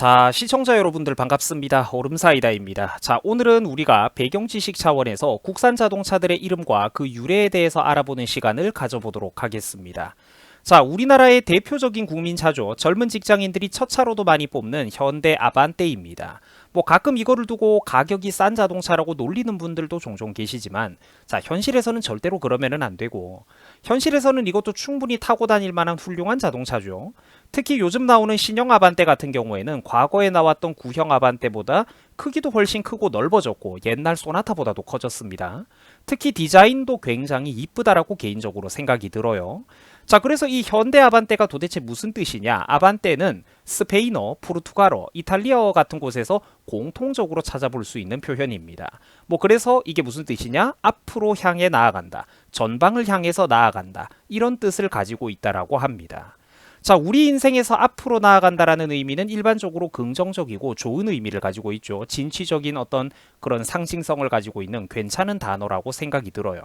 자, 시청자 여러분들 반갑습니다. 얼음사이다입니다. 자, 오늘은 우리가 배경 지식 차원에서 국산 자동차들의 이름과 그 유래에 대해서 알아보는 시간을 가져보도록 하겠습니다. 자, 우리나라의 대표적인 국민차죠. 젊은 직장인들이 첫 차로도 많이 뽑는 현대 아반떼입니다. 뭐 가끔 이거를 두고 가격이 싼 자동차라고 놀리는 분들도 종종 계시지만, 자, 현실에서는 절대로 그러면은 안 되고, 현실에서는 이것도 충분히 타고 다닐 만한 훌륭한 자동차죠. 특히 요즘 나오는 신형 아반떼 같은 경우에는 과거에 나왔던 구형 아반떼보다 크기도 훨씬 크고 넓어졌고 옛날 소나타보다도 커졌습니다. 특히 디자인도 굉장히 이쁘다라고 개인적으로 생각이 들어요. 자, 그래서 이 현대 아반떼가 도대체 무슨 뜻이냐? 아반떼는 스페인어, 포르투갈어, 이탈리아어 같은 곳에서 공통적으로 찾아볼 수 있는 표현입니다. 뭐 그래서 이게 무슨 뜻이냐? 앞으로 향해 나아간다. 전방을 향해서 나아간다. 이런 뜻을 가지고 있다라고 합니다. 자, 우리 인생에서 앞으로 나아간다라는 의미는 일반적으로 긍정적이고 좋은 의미를 가지고 있죠. 진취적인 어떤 그런 상징성을 가지고 있는 괜찮은 단어라고 생각이 들어요.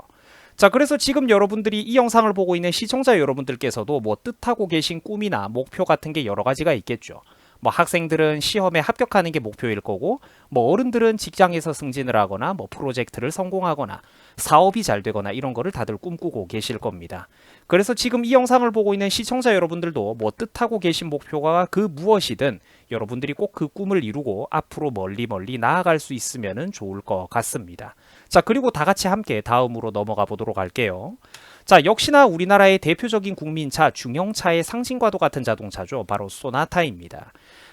자, 그래서 지금 여러분들이 이 영상을 보고 있는 시청자 여러분들께서도 뭐 뜻하고 계신 꿈이나 목표 같은 게 여러 가지가 있겠죠. 뭐 학생들은 시험에 합격하는 게 목표일 거고, 뭐 어른들은 직장에서 승진을 하거나 뭐 프로젝트를 성공하거나 사업이 잘 되거나 이런 거를 다들 꿈꾸고 계실 겁니다. 그래서 지금 이 영상을 보고 있는 시청자 여러분들도 뭐 뜻하고 계신 목표가 그 무엇이든 여러분들이 꼭 그 꿈을 이루고 앞으로 멀리 나아갈 수 있으면 좋을 것 같습니다. 자, 그리고 다 같이 함께 다음으로 넘어가 보도록 할게요. 자, 역시나 우리나라의 대표적인 국민차, 중형차의 상징과도 같은 자동차죠. 바로 소나타입니다.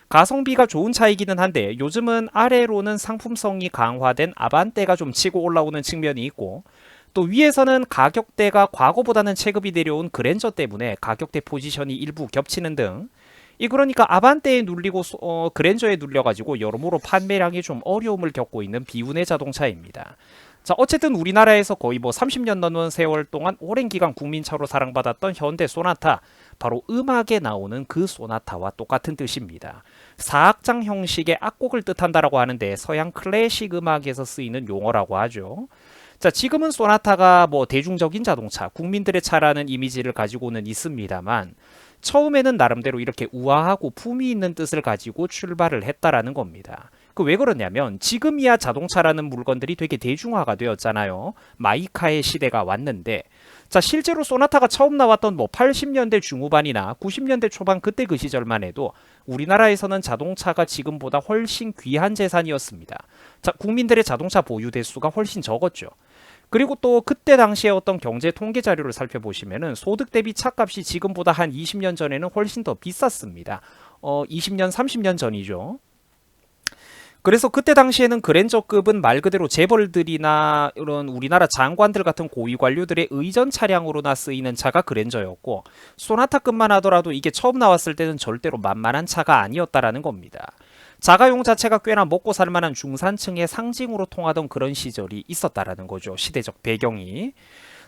가성비가 좋은 차이기는 한데 요즘은 아래로는 상품성이 강화된 아반떼가 좀 치고 올라오는 측면이 있고, 또 위에서는 가격대가 과거보다는 체급이 내려온 그랜저 때문에 가격대 포지션이 일부 겹치는 등, 그러니까 아반떼에 눌리고 그랜저에 눌려가지고 여러모로 판매량이 좀 어려움을 겪고 있는 비운의 자동차입니다. 자, 어쨌든 우리나라에서 거의 뭐 30년 넘는 세월 동안 오랜 기간 국민차로 사랑받았던 현대 소나타, 바로 음악에 나오는 그 소나타와 똑같은 뜻입니다. 사악장 형식의 악곡을 뜻한다라고 하는데 서양 클래식 음악에서 쓰이는 용어라고 하죠. 자, 지금은 소나타가 뭐 대중적인 자동차, 국민들의 차라는 이미지를 가지고는 있습니다만, 처음에는 나름대로 이렇게 우아하고 품위 있는 뜻을 가지고 출발을 했다라는 겁니다. 그 왜 그러냐면 지금이야 자동차라는 물건들이 되게 대중화가 되었잖아요. 마이카의 시대가 왔는데, 자, 실제로 소나타가 처음 나왔던 뭐 80년대 중후반이나 90년대 초반 그때 그 시절만 해도 우리나라에서는 자동차가 지금보다 훨씬 귀한 재산이었습니다. 자, 국민들의 자동차 보유 대수가 훨씬 적었죠. 그리고 또 그때 당시에 어떤 경제 통계 자료를 살펴보시면은 소득 대비 차값이 지금보다 한 20년 전에는 훨씬 더 비쌌습니다. 20년, 30년 전이죠. 그래서 그때 당시에는 그랜저급은 말 그대로 재벌들이나 이런 우리나라 장관들 같은 고위 관료들의 의전 차량으로나 쓰이는 차가 그랜저였고, 소나타급만 하더라도 이게 처음 나왔을 때는 절대로 만만한 차가 아니었다라는 겁니다. 자가용 자체가 꽤나 먹고 살 만한 중산층의 상징으로 통하던 그런 시절이 있었다라는 거죠. 시대적 배경이.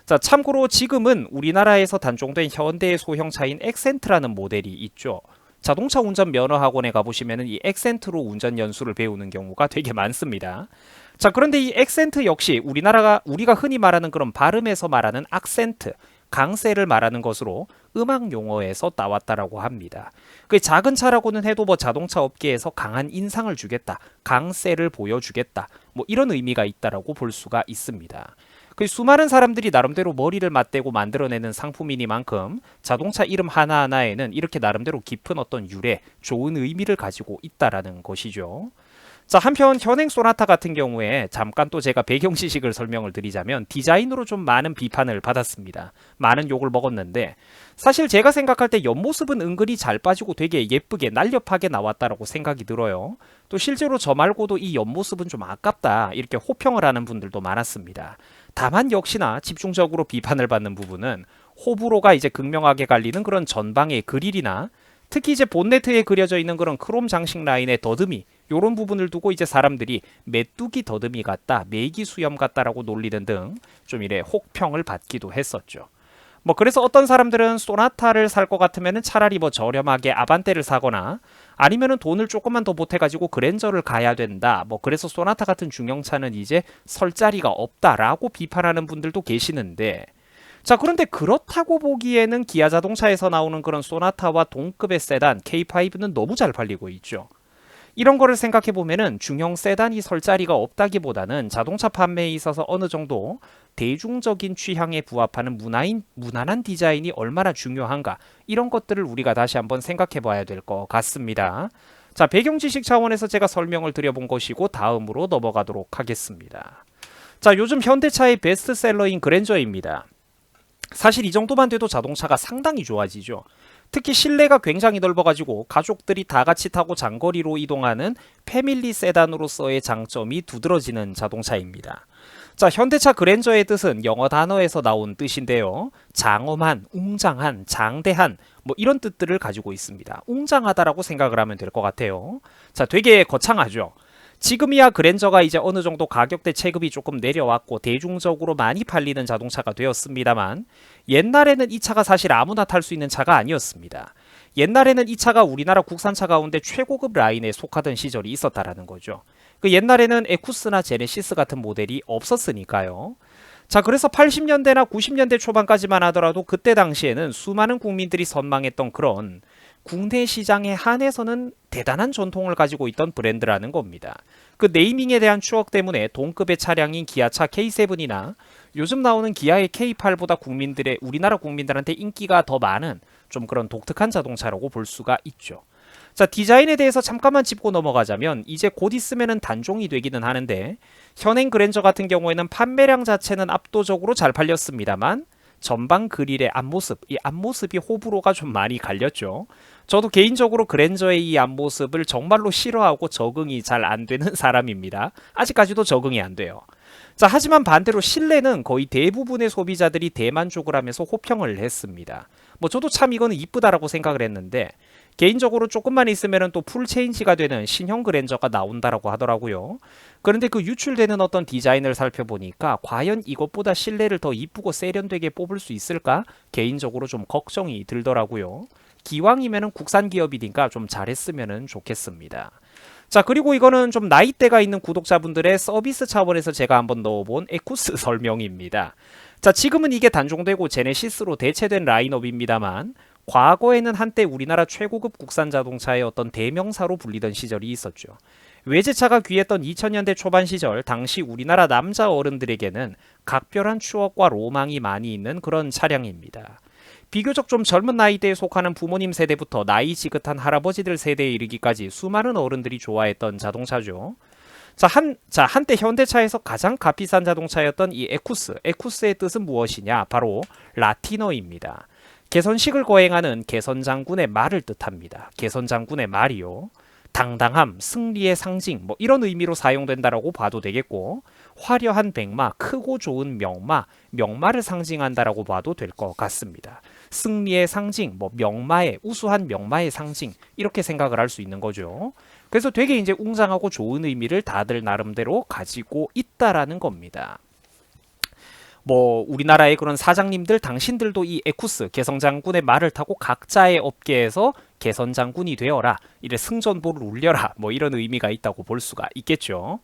자, 참고로 지금은 우리나라에서 단종된 현대의 소형차인 엑센트라는 모델이 있죠. 자동차 운전 면허 학원에 가보시면 이 엑센트로 운전 연수를 배우는 경우가 되게 많습니다. 자, 그런데 이 엑센트 역시 우리가 흔히 말하는 그런 발음에서 말하는 악센트, 강세를 말하는 것으로 음악 용어에서 따왔다라고 합니다. 그 작은 차라고는 해도 뭐 자동차 업계에서 강한 인상을 주겠다, 강세를 보여주겠다, 뭐 이런 의미가 있다라고 볼 수가 있습니다. 그 수많은 사람들이 나름대로 머리를 맞대고 만들어내는 상품이니만큼 자동차 이름 하나하나에는 이렇게 나름대로 깊은 어떤 유래, 좋은 의미를 가지고 있다라는 것이죠. 자, 한편 현행 소나타 같은 경우에 잠깐 또 제가 배경 지식을 설명을 드리자면 디자인으로 좀 많은 비판을 받았습니다. 많은 욕을 먹었는데, 사실 제가 생각할 때 옆모습은 은근히 잘 빠지고 되게 예쁘게 날렵하게 나왔다라고 생각이 들어요. 또 실제로 저 말고도 이 옆모습은 좀 아깝다 이렇게 호평을 하는 분들도 많았습니다. 다만 역시나 집중적으로 비판을 받는 부분은 호불호가 이제 극명하게 갈리는 그런 전방의 그릴이나 특히 이제 본네트에 그려져 있는 그런 크롬 장식 라인의 더듬이, 요런 부분을 두고 이제 사람들이 메뚜기 더듬이 같다, 메기 수염 같다라고 놀리는 등 좀 이래 혹평을 받기도 했었죠. 뭐 그래서 어떤 사람들은 소나타를 살 것 같으면 차라리 뭐 저렴하게 아반떼를 사거나, 아니면은 돈을 조금만 더 보태가지고 그랜저를 가야 된다, 뭐 그래서 소나타 같은 중형차는 이제 설 자리가 없다라고 비판하는 분들도 계시는데, 자, 그런데 그렇다고 보기에는 기아 자동차에서 나오는 그런 소나타와 동급의 세단 K5는 너무 잘 팔리고 있죠. 이런 거를 생각해 보면은 중형 세단이 설 자리가 없다기보다는 자동차 판매에 있어서 어느 정도 대중적인 취향에 부합하는 무난한 디자인이 얼마나 중요한가, 이런 것들을 우리가 다시 한번 생각해 봐야 될 것 같습니다. 자, 배경 지식 차원에서 제가 설명을 드려본 것이고 다음으로 넘어가도록 하겠습니다. 자, 요즘 현대차의 베스트셀러인 그랜저입니다. 사실 이 정도만 돼도 자동차가 상당히 좋아지죠. 특히 실내가 굉장히 넓어가지고 가족들이 다 같이 타고 장거리로 이동하는 패밀리 세단으로서의 장점이 두드러지는 자동차입니다. 자, 현대차 그랜저의 뜻은 영어 단어에서 나온 뜻인데요. 장엄한, 웅장한, 장대한, 뭐 이런 뜻들을 가지고 있습니다. 웅장하다라고 생각을 하면 될 것 같아요. 자, 되게 거창하죠. 지금이야 그랜저가 이제 어느 정도 가격대 체급이 조금 내려왔고 대중적으로 많이 팔리는 자동차가 되었습니다만, 옛날에는 이 차가 사실 아무나 탈 수 있는 차가 아니었습니다. 옛날에는 이 차가 우리나라 국산차 가운데 최고급 라인에 속하던 시절이 있었다라는 거죠. 그 옛날에는 에쿠스나 제네시스 같은 모델이 없었으니까요. 자, 그래서 80년대나 90년대 초반까지만 하더라도 그때 당시에는 수많은 국민들이 선망했던 그런 국내 시장에 한해서는 대단한 전통을 가지고 있던 브랜드라는 겁니다. 그 네이밍에 대한 추억 때문에 동급의 차량인 기아차 K7이나 요즘 나오는 기아의 K8보다 우리나라 국민들한테 인기가 더 많은 좀 그런 독특한 자동차라고 볼 수가 있죠. 자, 디자인에 대해서 잠깐만 짚고 넘어가자면 이제 곧 있으면은 단종이 되기는 하는데, 현행 그랜저 같은 경우에는 판매량 자체는 압도적으로 잘 팔렸습니다만 전방 그릴의 앞모습, 이 앞모습이 호불호가 좀 많이 갈렸죠. 저도 개인적으로 그랜저의 이 앞모습을 정말로 싫어하고 적응이 잘 안 되는 사람입니다. 아직까지도 적응이 안 돼요. 자, 하지만 반대로 실내는 거의 대부분의 소비자들이 대만족을 하면서 호평을 했습니다. 뭐 저도 참 이거는 이쁘다라고 생각을 했는데, 개인적으로 조금만 있으면 또 풀체인지가 되는 신형 그랜저가 나온다라고 하더라고요. 그런데 그 유출되는 어떤 디자인을 살펴보니까 과연 이것보다 실내를 더 이쁘고 세련되게 뽑을 수 있을까? 개인적으로 좀 걱정이 들더라고요. 기왕이면은 국산 기업이니까 좀 잘했으면 좋겠습니다. 자, 그리고 이거는 좀 나이대가 있는 구독자분들의 서비스 차원에서 제가 한번 넣어본 에쿠스 설명입니다. 자, 지금은 이게 단종되고 제네시스로 대체된 라인업입니다만, 과거에는 한때 우리나라 최고급 국산 자동차의 어떤 대명사로 불리던 시절이 있었죠. 외제차가 귀했던 2000년대 초반 시절, 당시 우리나라 남자 어른들에게는 각별한 추억과 로망이 많이 있는 그런 차량입니다. 비교적 좀 젊은 나이대에 속하는 부모님 세대부터 나이 지긋한 할아버지들 세대에 이르기까지 수많은 어른들이 좋아했던 자동차죠. 한때 현대차에서 가장 값비싼 자동차였던 이 에쿠스의 뜻은 무엇이냐? 바로 라틴어입니다. 개선식을 거행하는 개선장군의 말을 뜻합니다. 개선장군의 말이요. 당당함, 승리의 상징, 뭐 이런 의미로 사용된다라고 봐도 되겠고, 화려한 백마, 크고 좋은 명마를 상징한다라고 봐도 될 것 같습니다. 승리의 상징, 뭐 우수한 명마의 상징, 이렇게 생각을 할 수 있는 거죠. 그래서 되게 이제 웅장하고 좋은 의미를 다들 나름대로 가지고 있다라는 겁니다. 뭐 우리나라의 그런 사장님들, 당신들도 이 에쿠스 개선장군의 말을 타고 각자의 업계에서 개선장군이 되어라, 이래 승전보를 울려라, 뭐 이런 의미가 있다고 볼 수가 있겠죠.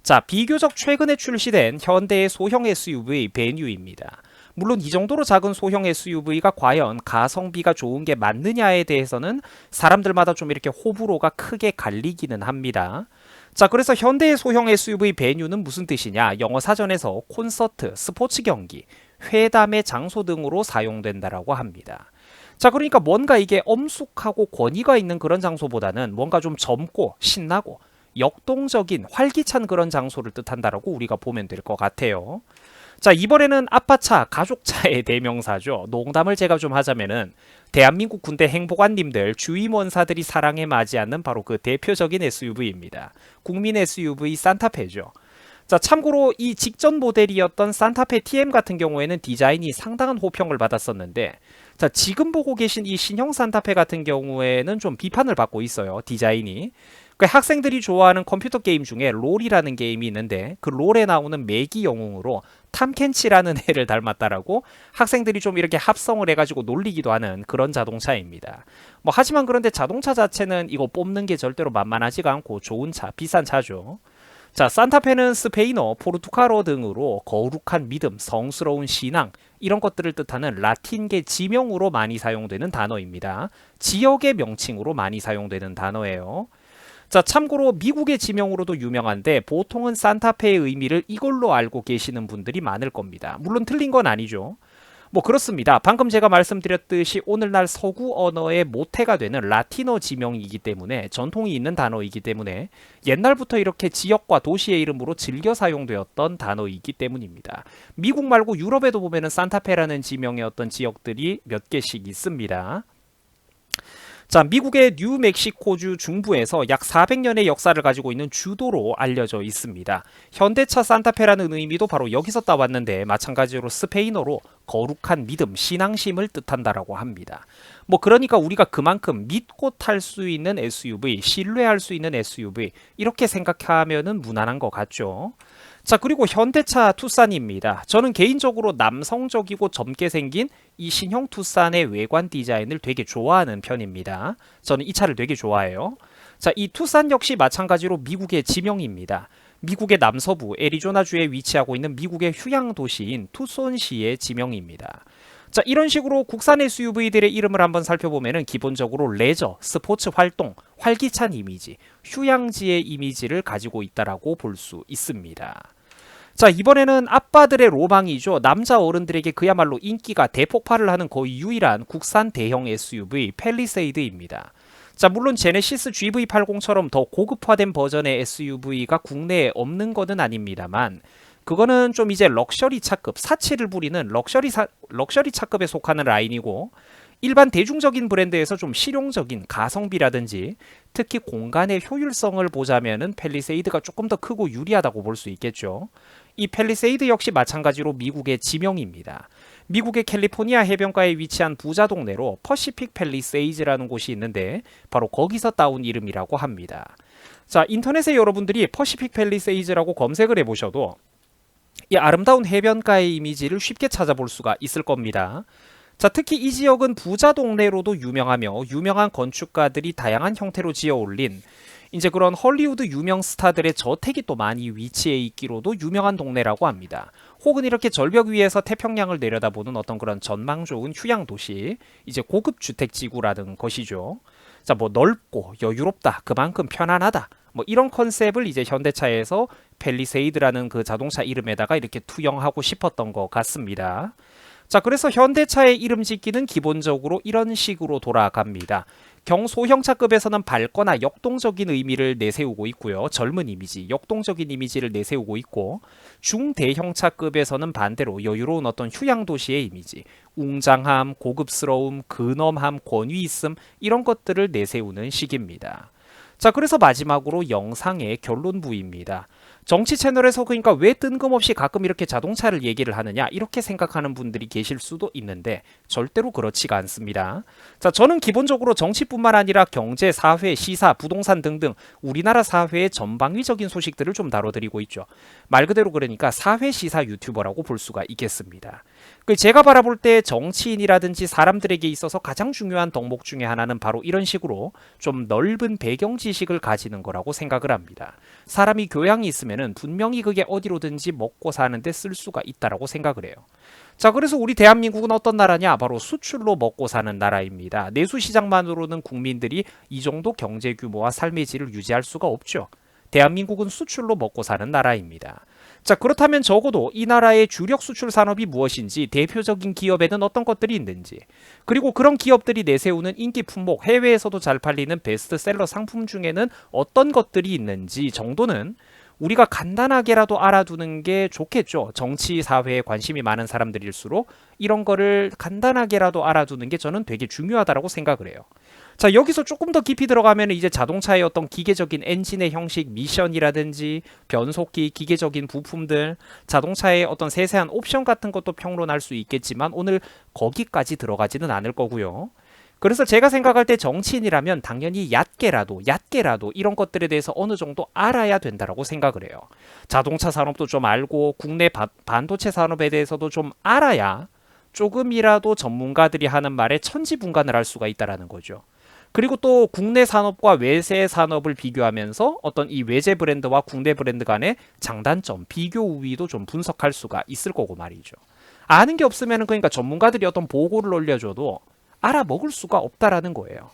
자, 비교적 최근에 출시된 현대의 소형 SUV 베뉴입니다. 물론 이 정도로 작은 소형 SUV가 과연 가성비가 좋은 게 맞느냐에 대해서는 사람들마다 좀 이렇게 호불호가 크게 갈리기는 합니다. 자, 그래서 현대의 소형 SUV 베뉴는 무슨 뜻이냐? 영어 사전에서 콘서트, 스포츠 경기, 회담의 장소 등으로 사용된다라고 합니다. 자, 그러니까 뭔가 이게 엄숙하고 권위가 있는 그런 장소보다는 뭔가 좀 젊고 신나고 역동적인 활기찬 그런 장소를 뜻한다라고 우리가 보면 될 것 같아요. 자, 이번에는 아빠차, 가족차의 대명사죠. 농담을 제가 좀 하자면은 대한민국 군대 행보관님들, 주임원사들이 사랑에 맞지 않는 바로 그 대표적인 SUV입니다. 국민 SUV 산타페죠. 자, 참고로 이 직전 모델이었던 산타페 TM 같은 경우에는 디자인이 상당한 호평을 받았었는데, 자, 지금 보고 계신 이 신형 산타페 같은 경우에는 좀 비판을 받고 있어요. 디자인이. 그 학생들이 좋아하는 컴퓨터 게임 중에 롤이라는 게임이 있는데, 그 롤에 나오는 매기 영웅으로 탐켄치라는 애를 닮았다라고 학생들이 좀 이렇게 합성을 해가지고 놀리기도 하는 그런 자동차입니다. 뭐 하지만 그런데 자동차 자체는 이거 뽑는 게 절대로 만만하지가 않고 좋은 차, 비싼 차죠. 자, 산타페는 스페인어, 포르투갈어 등으로 거룩한 믿음, 성스러운 신앙, 이런 것들을 뜻하는 라틴계 지명으로 많이 사용되는 단어입니다. 지역의 명칭으로 많이 사용되는 단어예요. 자, 참고로 미국의 지명으로도 유명한데 보통은 산타페의 의미를 이걸로 알고 계시는 분들이 많을 겁니다. 물론 틀린 건 아니죠. 뭐 그렇습니다. 방금 제가 말씀드렸듯이 오늘날 서구 언어의 모태가 되는 라틴어 지명이기 때문에 전통이 있는 단어이기 때문에 옛날부터 이렇게 지역과 도시의 이름으로 즐겨 사용되었던 단어이기 때문입니다. 미국 말고 유럽에도 보면은 산타페라는 지명의 어떤 지역들이 몇 개씩 있습니다. 자, 미국의 뉴멕시코주 중부에서 약 400년의 역사를 가지고 있는 주도로 알려져 있습니다. 현대차 산타페라는 의미도 바로 여기서 따왔는데 마찬가지로 스페인어로 거룩한 믿음, 신앙심을 뜻한다라고 합니다. 뭐 그러니까 우리가 그만큼 믿고 탈 수 있는 SUV, 신뢰할 수 있는 SUV 이렇게 생각하면은 무난한 것 같죠. 자, 그리고 현대차 투싼입니다. 저는 개인적으로 남성적이고 젊게 생긴 이 신형 투싼의 외관 디자인을 되게 좋아하는 편입니다. 저는 이 차를 되게 좋아해요. 자, 이 투싼 역시 마찬가지로 미국의 지명입니다. 미국의 남서부 애리조나주에 위치하고 있는 미국의 휴양 도시인 투손시의 지명입니다. 자, 이런 식으로 국산 SUV들의 이름을 한번 살펴보면은 기본적으로 레저, 스포츠 활동, 활기찬 이미지, 휴양지의 이미지를 가지고 있다라고 볼 수 있습니다. 자, 이번에는 아빠들의 로망이죠. 남자 어른들에게 그야말로 인기가 대폭발을 하는 거의 유일한 국산 대형 SUV 팰리세이드입니다. 자, 물론 제네시스 GV80처럼 더 고급화된 버전의 SUV가 국내에 없는 것은 아닙니다만 그거는 좀 이제 럭셔리 차급, 사치를 부리는 럭셔리 차급에 속하는 라인이고 일반 대중적인 브랜드에서 좀 실용적인 가성비라든지 특히 공간의 효율성을 보자면은 팰리세이드가 조금 더 크고 유리하다고 볼 수 있겠죠. 이 팰리세이드 역시 마찬가지로 미국의 지명입니다. 미국의 캘리포니아 해변가에 위치한 부자 동네로 퍼시픽 팰리세이즈라는 곳이 있는데 바로 거기서 따온 이름이라고 합니다. 자, 인터넷에 여러분들이 퍼시픽 팰리세이즈라고 검색을 해보셔도 이 아름다운 해변가의 이미지를 쉽게 찾아볼 수가 있을 겁니다. 자, 특히 이 지역은 부자 동네로도 유명하며 유명한 건축가들이 다양한 형태로 지어 올린 이제 그런 헐리우드 유명 스타들의 저택이 또 많이 위치해 있기로도 유명한 동네라고 합니다. 혹은 이렇게 절벽 위에서 태평양을 내려다보는 어떤 그런 전망 좋은 휴양 도시, 이제 고급 주택 지구라는 것이죠. 자, 뭐 넓고 여유롭다, 그만큼 편안하다, 뭐 이런 컨셉을 이제 현대차에서 팰리세이드라는 그 자동차 이름에다가 이렇게 투영하고 싶었던 것 같습니다. 자, 그래서 현대차의 이름 짓기는 기본적으로 이런 식으로 돌아갑니다. 경소형차급에서는 밝거나 역동적인 의미를 내세우고 있고요. 젊은 이미지, 역동적인 이미지를 내세우고 있고 중대형차급에서는 반대로 여유로운 어떤 휴양도시의 이미지, 웅장함, 고급스러움, 근엄함, 권위 있음 이런 것들을 내세우는 식입니다. 자, 그래서 마지막으로 영상의 결론부입니다. 정치 채널에서 그러니까 왜 뜬금없이 가끔 이렇게 자동차를 얘기를 하느냐 이렇게 생각하는 분들이 계실 수도 있는데 절대로 그렇지가 않습니다. 자, 저는 기본적으로 정치뿐만 아니라 경제, 사회, 시사, 부동산 등등 우리나라 사회의 전방위적인 소식들을 좀 다뤄드리고 있죠. 말 그대로 그러니까 사회 시사 유튜버라고 볼 수가 있겠습니다. 제가 바라볼 때 정치인이라든지 사람들에게 있어서 가장 중요한 덕목 중에 하나는 바로 이런 식으로 좀 넓은 배경 지식을 가지는 거라고 생각을 합니다. 사람이 교양이 있으면은 분명히 그게 어디로든지 먹고 사는데 쓸 수가 있다라고 생각을 해요. 자, 그래서 우리 대한민국은 어떤 나라냐? 바로 수출로 먹고 사는 나라입니다. 내수 시장만으로는 국민들이 이 정도 경제 규모와 삶의 질을 유지할 수가 없죠. 대한민국은 수출로 먹고 사는 나라입니다. 자, 그렇다면 적어도 이 나라의 주력 수출 산업이 무엇인지, 대표적인 기업에는 어떤 것들이 있는지, 그리고 그런 기업들이 내세우는 인기 품목, 해외에서도 잘 팔리는 베스트셀러 상품 중에는 어떤 것들이 있는지 정도는 우리가 간단하게라도 알아두는 게 좋겠죠. 정치, 사회에 관심이 많은 사람들일수록 이런 거를 간단하게라도 알아두는 게 저는 되게 중요하다고 생각을 해요. 자, 여기서 조금 더 깊이 들어가면 이제 자동차의 어떤 기계적인 엔진의 형식, 미션이라든지 변속기, 기계적인 부품들, 자동차의 어떤 세세한 옵션 같은 것도 평론할 수 있겠지만 오늘 거기까지 들어가지는 않을 거고요. 그래서 제가 생각할 때 정치인이라면 당연히 얕게라도 이런 것들에 대해서 어느 정도 알아야 된다라고 생각을 해요. 자동차 산업도 좀 알고 국내 반도체 산업에 대해서도 좀 알아야 조금이라도 전문가들이 하는 말에 천지분간을 할 수가 있다라는 거죠. 그리고 또 국내 산업과 외세 산업을 비교하면서 어떤 이 외제 브랜드와 국내 브랜드 간의 장단점, 비교 우위도 좀 분석할 수가 있을 거고 말이죠. 아는 게 없으면 그러니까 전문가들이 어떤 보고를 올려줘도 알아먹을 수가 없다라는 거예요.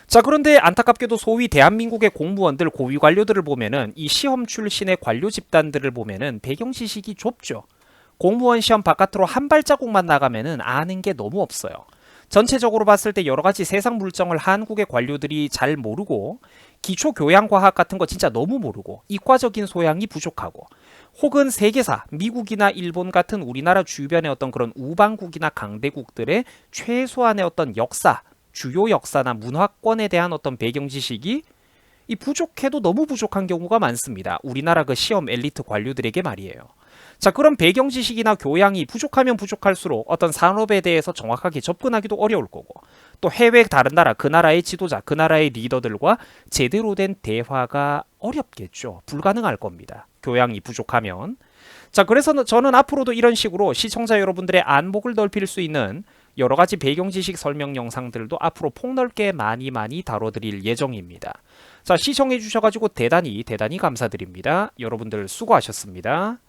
자, 그런데 안타깝게도 소위 대한민국의 공무원들, 고위 관료들을 보면은 이 시험 출신의 관료 집단들을 보면은 배경 지식이 좁죠. 공무원 시험 바깥으로 한 발자국만 나가면은 아는 게 너무 없어요. 전체적으로 봤을 때 여러 가지 세상 물정을 한국의 관료들이 잘 모르고 기초 교양 과학 같은 거 진짜 너무 모르고 이과적인 소양이 부족하고 혹은 세계사, 미국이나 일본 같은 우리나라 주변의 어떤 그런 우방국이나 강대국들의 최소한의 어떤 역사, 주요 역사나 문화권에 대한 어떤 배경 지식이 이 부족해도 너무 부족한 경우가 많습니다. 우리나라 그 시험 엘리트 관료들에게 말이에요. 자, 그런 배경 지식이나 교양이 부족하면 부족할수록 어떤 산업에 대해서 정확하게 접근하기도 어려울 거고 또 해외 다른 나라, 그 나라의 지도자, 그 나라의 리더들과 제대로 된 대화가 어렵겠죠. 불가능할 겁니다. 교양이 부족하면. 자, 그래서 저는 앞으로도 이런 식으로 시청자 여러분들의 안목을 넓힐 수 있는 여러 가지 배경 지식 설명 영상들도 앞으로 폭넓게 많이 다뤄드릴 예정입니다. 자, 시청해 주셔가지고 대단히 감사드립니다. 여러분들 수고하셨습니다.